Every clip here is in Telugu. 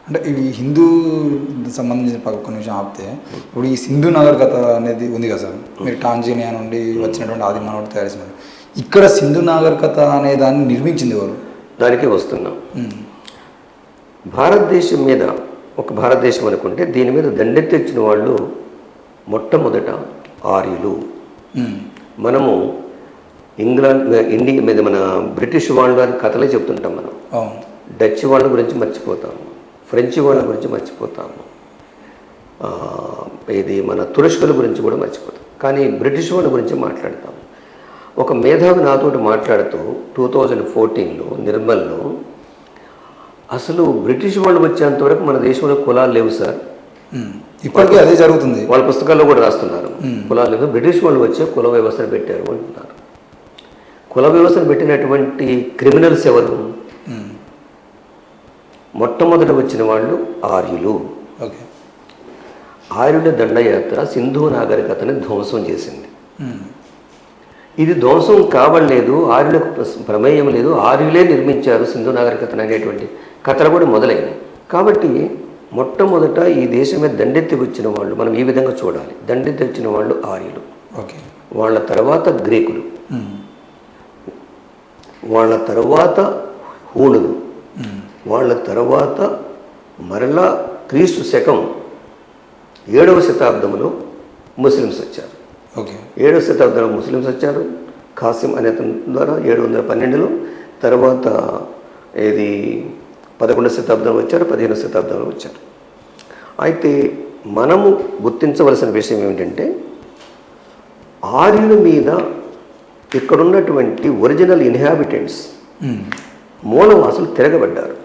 అంటే ఇవి హిందూ సంబంధించిన ఒక్క నిమిషం ఆపితే ఇప్పుడు ఈ సింధు నాగరికత అనేది ఉంది కదా సార్, మీరు టాంజానియా నుండి వచ్చినటువంటి ఆది మానవుడు తయారు చేసిన ఇక్కడ సింధు నాగరికత అనే దాన్ని నిర్మించింది ఎవరు? దానికే వస్తున్నాం. భారతదేశం మీద ఒక భారతదేశం అనుకుంటే దీని మీద దండెత్తిచ్చిన వాళ్ళు మొట్టమొదట ఆర్యులు. మనము ఇండియా మీద మన బ్రిటిష్ వాళ్ళ కథలే చెప్తుంటాం. మనం డచ్ వాళ్ళ గురించి మర్చిపోతాము, ఫ్రెంచ్ వాళ్ళ గురించి మర్చిపోతాము, ఇది మన తురష్కుల గురించి కూడా మర్చిపోతాం. కానీ బ్రిటిష్ వాళ్ళ గురించి మాట్లాడతాం. ఒక మేధావి నాతో మాట్లాడుతూ 2014లో నిర్మల్లో, అసలు బ్రిటిష్ వాళ్ళు వచ్చేంత వరకు మన దేశంలో కులాలు లేవు సార్, ఇప్పటికీ అదే జరుగుతుంది, వాళ్ళ పుస్తకాల్లో కూడా రాస్తున్నారు. కులాలు లేవు, బ్రిటిష్ వాళ్ళు వచ్చే కుల వ్యవస్థను పెట్టారు అంటున్నారు. కుల వ్యవస్థను పెట్టినటువంటి క్రిమినల్స్ ఎవరు? మొట్టమొదట వచ్చిన వాళ్ళు ఆర్యులు. ఆర్యుల దండయాత్ర సింధు నాగరికతని ధ్వంసం చేసింది. ఇది ధ్వంసం కావలేదు, ఆర్యులకు ప్రమేయం లేదు, ఆర్యులే నిర్మించారు సింధు నాగరికతను అనేటువంటి కథలు కూడా మొదలైనవి. కాబట్టి మొట్టమొదట ఈ దేశం మీద దండెత్తి వచ్చిన వాళ్ళు మనం ఈ విధంగా చూడాలి. దండెత్తి వచ్చిన వాళ్ళు ఆర్యులు, వాళ్ళ తర్వాత గ్రీకులు, వాళ్ళ తర్వాత హూణులు, వాళ్ళ తర్వాత మరలా క్రీస్తు శకం 7వ శతాబ్దంలో ముస్లిమ్స్ వచ్చారు. 7వ శతాబ్దంలో ముస్లిమ్స్ వచ్చారు. ఖాసిం అనే అతని ద్వారా 712లో, తర్వాత ఇది 11వ శతాబ్దంలో వచ్చారు, 15వ శతాబ్దంలో వచ్చారు. అయితే మనము గుర్తించవలసిన విషయం ఏమిటంటే ఆర్యుల మీద ఇక్కడున్నటువంటి ఒరిజినల్ ఇన్హాబిటెంట్స్ మూలవాసులు తిరగబడ్డారు.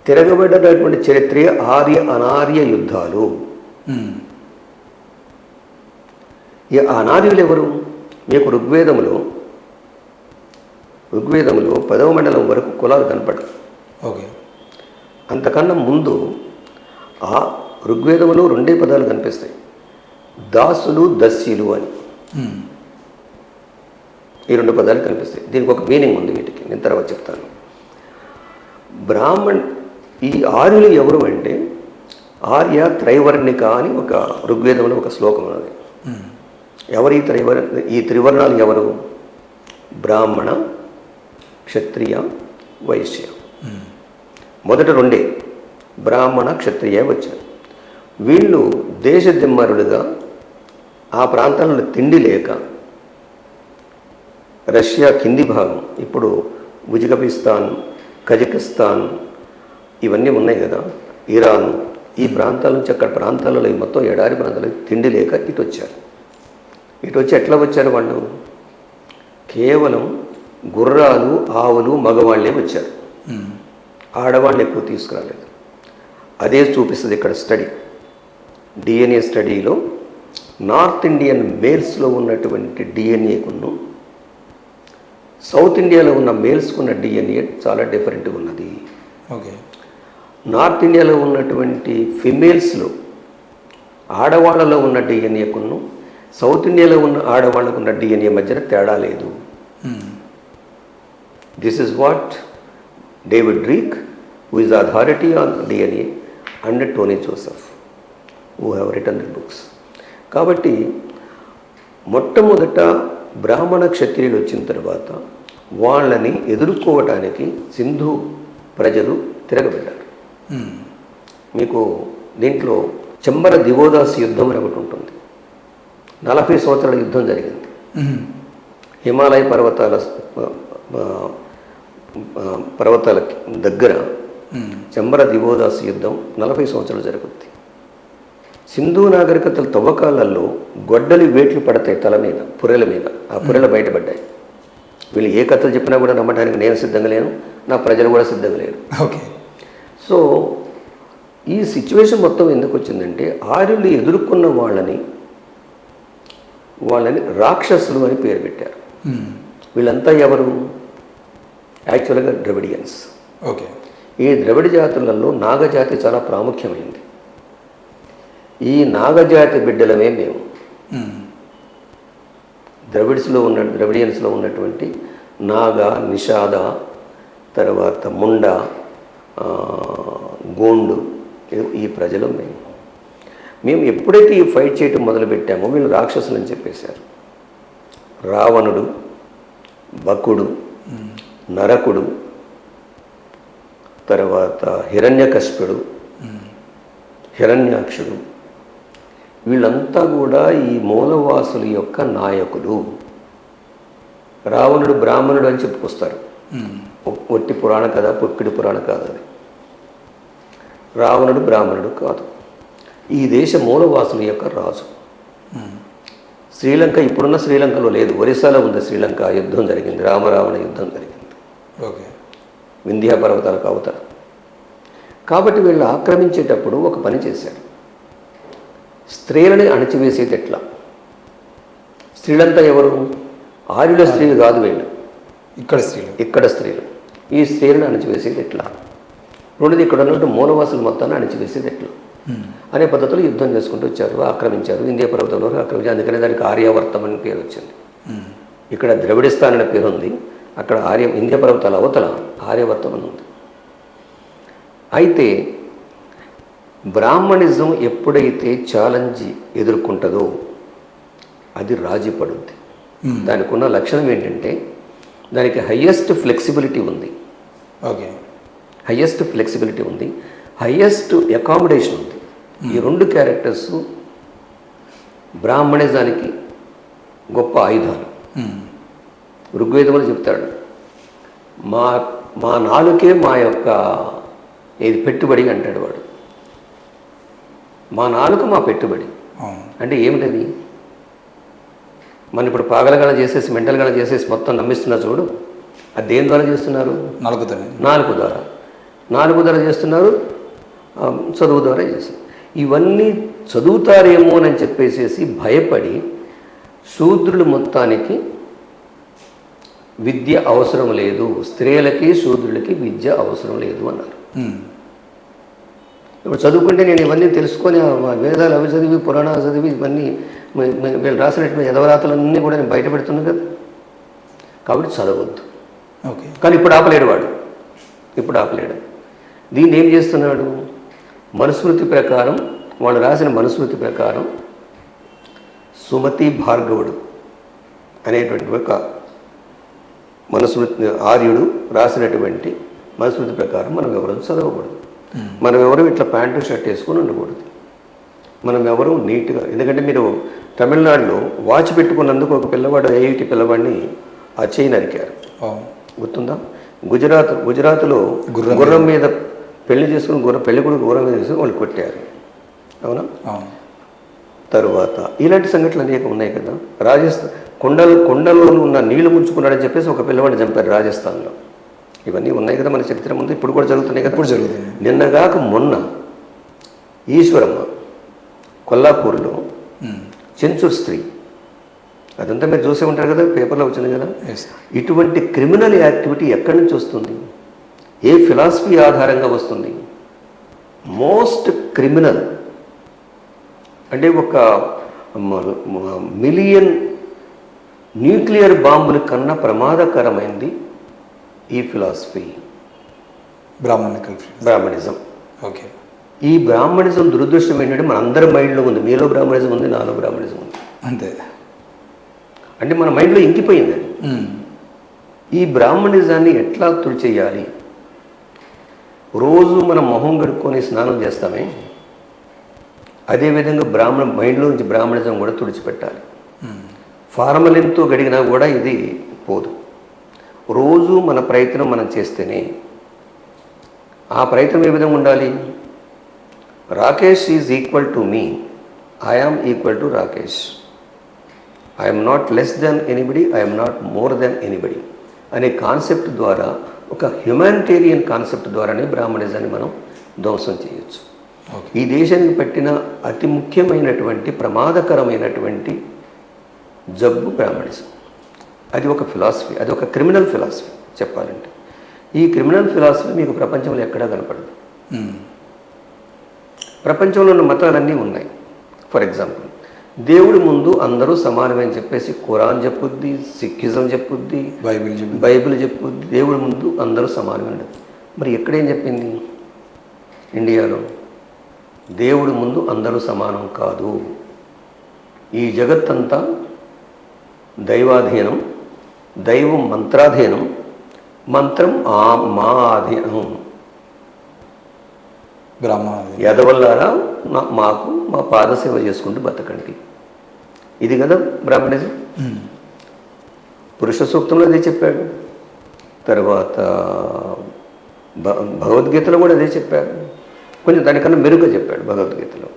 తిరగబడ్డటువంటి చరిత్రే ఆర్య అనార్య యుద్ధాలు. ఈ అనార్యులు ఎవరు? మీకు ఋగ్వేదములో 10వ మండలం వరకు కులాలు కనపడవు. అంతకన్నా ముందు ఆ ఋగ్వేదములో 2 పదాలు కనిపిస్తాయి, దాసులు దస్యులు అని. ఈ 2 పదాలు కనిపిస్తాయి. దీనికి ఒక మీనింగ్ ఉంది, వీటికి నేను తర్వాత చెప్తాను. ఈ ఆర్యులు ఎవరు అంటే ఆర్య త్రైవర్ణిక అని ఒక ఋగ్వేదంలో ఒక శ్లోకం ఉన్నది. ఎవరు ఈ త్రివర్ణాలు ఎవరు? బ్రాహ్మణ, క్షత్రియ, వైశ్య. మొదట 2 బ్రాహ్మణ క్షత్రియ వచ్చారు. వీళ్ళు దేశదిమ్మరులుగా ఆ ప్రాంతాలలో తిండి లేక రష్యా కింది భాగం, ఇప్పుడు ఉజ్బెకిస్తాన్, కజకిస్తాన్ ఇవన్నీ ఉన్నాయి కదా, ఇరాన్, ఈ ప్రాంతాల నుంచి అక్కడ ప్రాంతాలలో మొత్తం ఎడారి ప్రాంతాలకు తిండి లేక ఇటు వచ్చారు. ఇటు వచ్చి ఎట్లా వచ్చారు? వాళ్ళు కేవలం గుర్రాలు, ఆవులు, మగవాళ్ళే వచ్చారు, ఆడవాళ్ళు ఎక్కువ తీసుకురాలేదు. అదే చూపిస్తుంది ఇక్కడ స్టడీ, డిఎన్ఏ స్టడీలో నార్త్ ఇండియన్ మేల్స్లో ఉన్నటువంటి డిఎన్ఏకును సౌత్ ఇండియాలో ఉన్న మేల్స్కున్న డిఎన్ఏ చాలా డిఫరెంట్గా ఉన్నది. నార్త్ ఇండియాలో ఉన్నటువంటి ఫిమేల్స్లో ఆడవాళ్ళలో ఉన్న డిఎన్ఏకును సౌత్ ఇండియాలో ఉన్న ఆడవాళ్ళకున్న డిఎన్ఏ మధ్యన తేడా లేదు. This is what David Reich, who is authority on DNA, and Tony Joseph, who have written the books. కాబట్టి మొట్టమొదట బ్రాహ్మణ క్షత్రియులు వచ్చిన తర్వాత వాళ్ళని ఎదుర్కోవటానికి సింధు ప్రజలు తిరగబడ్డారు. మీకు దీంట్లో చెంబర దివోదాస్ యుద్ధం అని ఒకటి ఉంటుంది. 40 సంవత్సరాల యుద్ధం జరిగింది. హిమాలయ పర్వతాల దగ్గర చెంబర దివోదాస్ యుద్ధం 40 సంవత్సరాలు జరుగుద్ది. సింధు నాగరికతల తవ్వకాలలో గొడ్డలి వేట్లు పడతాయి తల మీద, పుర్రెల మీద. ఆ పుర్రెలు బయటపడ్డాయి. వీళ్ళు ఏ కథలు చెప్పినా కూడా నమ్మడానికి నేను సిద్ధంగా లేను, నా ప్రజలు కూడా సిద్ధంగా లేరు. సో ఈ సిచ్యువేషన్ మొత్తం ఎందుకు వచ్చిందంటే ఆర్యులు ఎదుర్కొన్న వాళ్ళని రాక్షసులు అని పేరు పెట్టారు. వీళ్ళంతా ఎవరు? యాక్చువల్గా ద్రవిడియన్స్. ఈ ద్రవిడ జాతులలో నాగజాతి చాలా ప్రాముఖ్యమైంది. ఈ నాగజాతి బిడ్డలమే మేము. ద్రవిడియన్స్లో ఉన్నటువంటి నాగ, నిషాద, తర్వాత ముండ, గోండు, ఈ ప్రజలు మేము ఎప్పుడైతే ఈ ఫైట్ చేయటం మొదలుపెట్టామో వీళ్ళు రాక్షసులు అని చెప్పేశారు. రావణుడు, బకుడు, నరకుడు, తర్వాత హిరణ్యకశిపుడు, హిరణ్యాక్షుడు, వీళ్ళంతా కూడా ఈ మూలవాసుల యొక్క నాయకులు. రావణుడు బ్రాహ్మణుడు అని చెప్పుకొస్తారు. ఒట్టి పురాణ కథ, పొక్కిడి పురాణ కాదు అది. రావణుడు బ్రాహ్మణుడు కాదు, ఈ దేశ మూలవాసుల యొక్క రాజు. శ్రీలంక ఇప్పుడున్న శ్రీలంకలో లేదు, ఒరిస్సాలో ఉంది శ్రీలంక. యుద్ధం జరిగింది, రామరావణ యుద్ధం జరిగింది. ఓకే. వింధ్యా పర్వతాలకు అవతల. కాబట్టి వీళ్ళు ఆక్రమించేటప్పుడు ఒక పని చేశారు, స్త్రీలని అణచివేసేది ఎట్లా. స్త్రీలంతా ఎవరు? ఆర్యుల స్త్రీలు కాదు వీళ్ళు, ఇక్కడ స్త్రీలు. ఈ స్త్రీలను అణచివేసేది ఎట్లా. రెండోది ఇక్కడ ఉన్నట్టు మూలవాసులు మొత్తాన్ని అణచివేసేది ఎట్లా అనే పద్ధతిలో యుద్ధం చేసుకుంటూ వచ్చారు, ఆక్రమించారు. వింధ్యా పర్వతంలో ఆక్రమించారు. అందుకనే దానికి ఆర్యావర్తం అని పేరు వచ్చింది. ఇక్కడ ద్రవిడిస్తాన్ అనే పేరు ఉంది, అక్కడ వింధ్యా పర్వతాల అవతల ఆర్యవర్తం అని ఉంది. అయితే బ్రాహ్మణిజం ఎప్పుడైతే ఛాలెంజ్ ఎదుర్కొంటుందో అది రాజీ పడుద్ది. దానికి ఉన్న లక్షణం ఏంటంటే దానికి హయ్యెస్ట్ ఫ్లెక్సిబిలిటీ ఉంది. ఓకే. హయ్యెస్ట్ ఫ్లెక్సిబిలిటీ ఉంది, హయ్యెస్ట్ అకామిడేషన్ ఉంది. ఈ రెండు క్యారెక్టర్స్ బ్రాహ్మణిజానికి గొప్ప ఆయుధాలు. ఋగ్వేదములు చెప్తాడు, మా నాలుకే మా యొక్క ఏది పెట్టుబడి అంటాడు వాడు. మా నాలుక మా పెట్టుబడి అంటే ఏమిటది? మన ఇప్పుడు పాగలగల చేసేసి మెంటల్గా చేసేసి మొత్తం నమ్మిస్తున్నారు చూడు, అది దేని ద్వారా చేస్తున్నారు? నాలుగు ద్వారా చేస్తున్నారు, చదువు ద్వారా చేస్తున్నారు. ఇవన్నీ చదువుతారేమో అని చెప్పేసి భయపడి శూద్రులు మొత్తానికి విద్య అవసరం లేదు, స్త్రీలకి శూద్రులకి విద్య అవసరం లేదు అన్నారు. ఇప్పుడు చదువుకుంటే నేను ఇవన్నీ తెలుసుకొని వేదాలు అవి చదివి పురాణాలు చదివి ఇవన్నీ వీళ్ళు రాసినటువంటి యదవరాతలన్నీ కూడా నేను బయట పెడుతున్నాను కదా, కాబట్టి చదవద్దు. ఓకే. కానీ ఇప్పుడు ఆపలేడు. దీన్ని ఏం చేస్తున్నాడు? మనుస్మృతి ప్రకారం, వాళ్ళు రాసిన మనుస్మృతి ప్రకారం సుమతి భార్గవుడు అనేటువంటి ఒక మనుస్మృతి ఆర్యుడు రాసినటువంటి మనుస్మృతి ప్రకారం మనం ఎవరు చదవకూడదు, మనం ఎవరు ఇట్లా ప్యాంటు షర్ట్ వేసుకొని ఉండకూడదు, మనం ఎవరు నీట్గా. ఎందుకంటే మీరు తమిళనాడులో వాచ్ పెట్టుకున్నందుకు ఒక పిల్లవాడు, ఐఐటి పిల్లవాడిని ఆ చేయి నరికారు, గుర్తుందా? గుజరాత్లో గుర్రం మీద పెళ్లి చేసుకుని పెళ్లి కూడా గుర్రం మీద చేసుకుని వాళ్ళు కొట్టారు, అవునా? తరువాత ఇలాంటి సంఘటనలు అనేక ఉన్నాయి కదా. రాజస్థాన్ కొండలో ఉన్న నీళ్లు ముంచుకున్నాడని చెప్పేసి ఒక పిల్లవాడిని చంపారు రాజస్థాన్లో. ఇవన్నీ ఉన్నాయి కదా మన చరిత్ర ముందు, ఇప్పుడు కూడా జరుగుతున్నాయి కదా. ఇప్పుడు జరుగుతుంది. నిన్నగాక మొన్న ఈశ్వరమ్మ కొల్లాపూర్లో చెంచూర్ స్త్రీ, అదంతా మీరు చూసే ఉంటారు కదా, పేపర్లో వచ్చింది కదా. ఇటువంటి క్రిమినల్ యాక్టివిటీ ఎక్కడి నుంచి వస్తుంది? ఏ ఫిలాసఫీ ఆధారంగా వస్తుంది? మోస్ట్ క్రిమినల్ అంటే ఒక మిలియన్ న్యూక్లియర్ బాంబుల కన్నా ప్రమాదకరమైంది ఈ ఫిలాసఫీ, బ్రాహ్మణిజం. ఓకే. ఈ బ్రాహ్మణిజం దురదృష్టం ఏంటంటే మన అందరి మైండ్లో ఉంది. మీలో బ్రాహ్మణిజం ఉంది, నాలో బ్రాహ్మణిజం ఉంది, అంతే. అంటే మన మైండ్లో ఇంకిపోయింది అది. ఈ బ్రాహ్మణిజాన్ని ఎట్లా తుడిచేయాలి? రోజు మనం మొహం కడుక్కొని స్నానం చేస్తామే, అదేవిధంగా మైండ్లో నుంచి బ్రాహ్మణిజం కూడా తుడిచిపెట్టాలి. ఫార్మలిన్తో గడిగినా కూడా ఇది పోదు. రోజు మన ప్రయత్నం మనం చేస్తేనే. ఆ ప్రయత్నం ఏ విధంగా ఉండాలి? Rakesh is equal to me, I am equal to Rakesh, I'm not less than anybody, I'm not more than anybody అనే కాన్సెప్ట్ ద్వారా, ఒక హ్యుమానిటేరియన్ కాన్సెప్ట్ ద్వారానే బ్రాహ్మణిజాన్ని మనం ధ్వంసం చేయొచ్చు. ఈ దేశానికి పెట్టిన అతి ముఖ్యమైనటువంటి ప్రమాదకరమైనటువంటి జబ్బు బ్రాహ్మణిజం. అది ఒక ఫిలాసఫీ, అది ఒక క్రిమినల్ ఫిలాసఫీ చెప్పాలంటే. ఈ క్రిమినల్ ఫిలాసఫీ మీకు ప్రపంచంలో ఎక్కడా కనపడదు. ప్రపంచంలో ఉన్న మతాలన్నీ ఉన్నాయి. ఫర్ ఎగ్జాంపుల్, దేవుడి ముందు అందరూ సమానమని చెప్పేసి ఖురాన్ చెప్పుద్ది, సిక్కిజం చెప్పుద్ది, బైబిల్ చెప్పుద్ది, దేవుడి ముందు అందరూ సమానమే. మరి ఎక్కడేం చెప్పింది? ఇండియాలో దేవుడి ముందు అందరూ సమానం కాదు, ఈ జగత్తంతా దైవాధీనం, దైవం మంత్రాధీనం, మంత్రం మా అధీనం. బ్రాహ్మణ ఎదవల్లారా మాకు మా పాదసేవ చేసుకుంటూ బతకండి. ఇది కదా బ్రాహ్మణిజం. పురుష సూక్తంలో అదే చెప్పాడు. తర్వాత భగవద్గీతలో కూడా అదే చెప్పాడు. కొంచెం దానికన్నా మెరుగ్గా చెప్పాడు భగవద్గీతలో,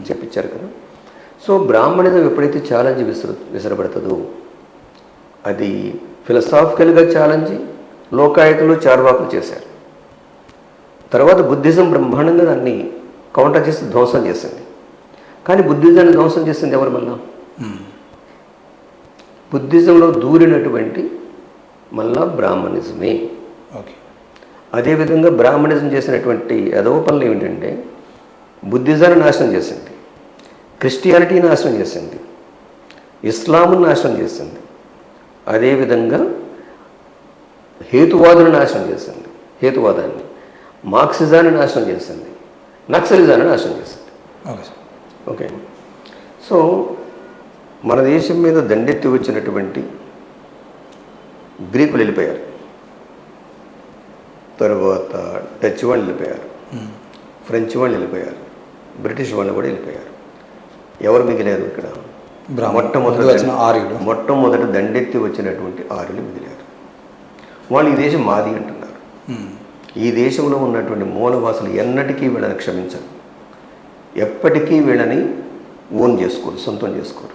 చెప్పించారు కదా. సో బ్రాహ్మణిజం ఎప్పుడైతే ఛాలెంజ్ విసరబడుతుందో అది ఫిలసాఫికల్గా ఛాలెంజ్ లోకాయతులు చార్వాకులు చేశారు. తర్వాత బుద్ధిజం బ్రహ్మాండంగా దాన్ని కౌంటర్ చేసి ధ్వంసం చేసింది. కానీ బుద్ధిజాన్ని ధ్వంసం చేసింది ఎవరు? మళ్ళా బుద్ధిజంలో దూరినటువంటి మళ్ళా బ్రాహ్మణిజమే. ఓకే. అదేవిధంగా బ్రాహ్మణిజం చేసినటువంటి అదవ పనులు ఏమిటంటే బుద్ధిజాన్ని నాశనం చేసింది, క్రిస్టియానిటీ నాశనం చేసింది, ఇస్లాంను నాశనం చేసింది, అదేవిధంగా హేతువాదులను నాశనం చేసింది, హేతువాదాన్ని, మార్క్సిజాన్ని నాశనం చేసింది, నక్సలిజాన్ని నాశనం చేసింది. ఓకే. సో మన దేశం మీద దండెత్తి వచ్చినటువంటి గ్రీకులు వెళ్ళిపోయారు, తర్వాత డచ్ వాళ్ళు వెళ్ళిపోయారు, ఫ్రెంచ్ వాళ్ళు వెళ్ళిపోయారు, బ్రిటిష్ వాళ్ళు కూడా వెళ్ళిపోయారు. ఎవరు మిగిలారు ఇక్కడ? మొట్టమొదటి దండెత్తి వచ్చినటువంటి ఆర్యులు మిగిలారు. వాళ్ళు ఈ దేశం మాది అంటున్నారు. ఈ దేశంలో ఉన్నటువంటి మూలవాసులు ఎన్నటికీ వీళ్ళని క్షమించరు, ఎప్పటికీ వీళ్ళని ఓన్ చేసుకోరు, సొంతం చేసుకోరు.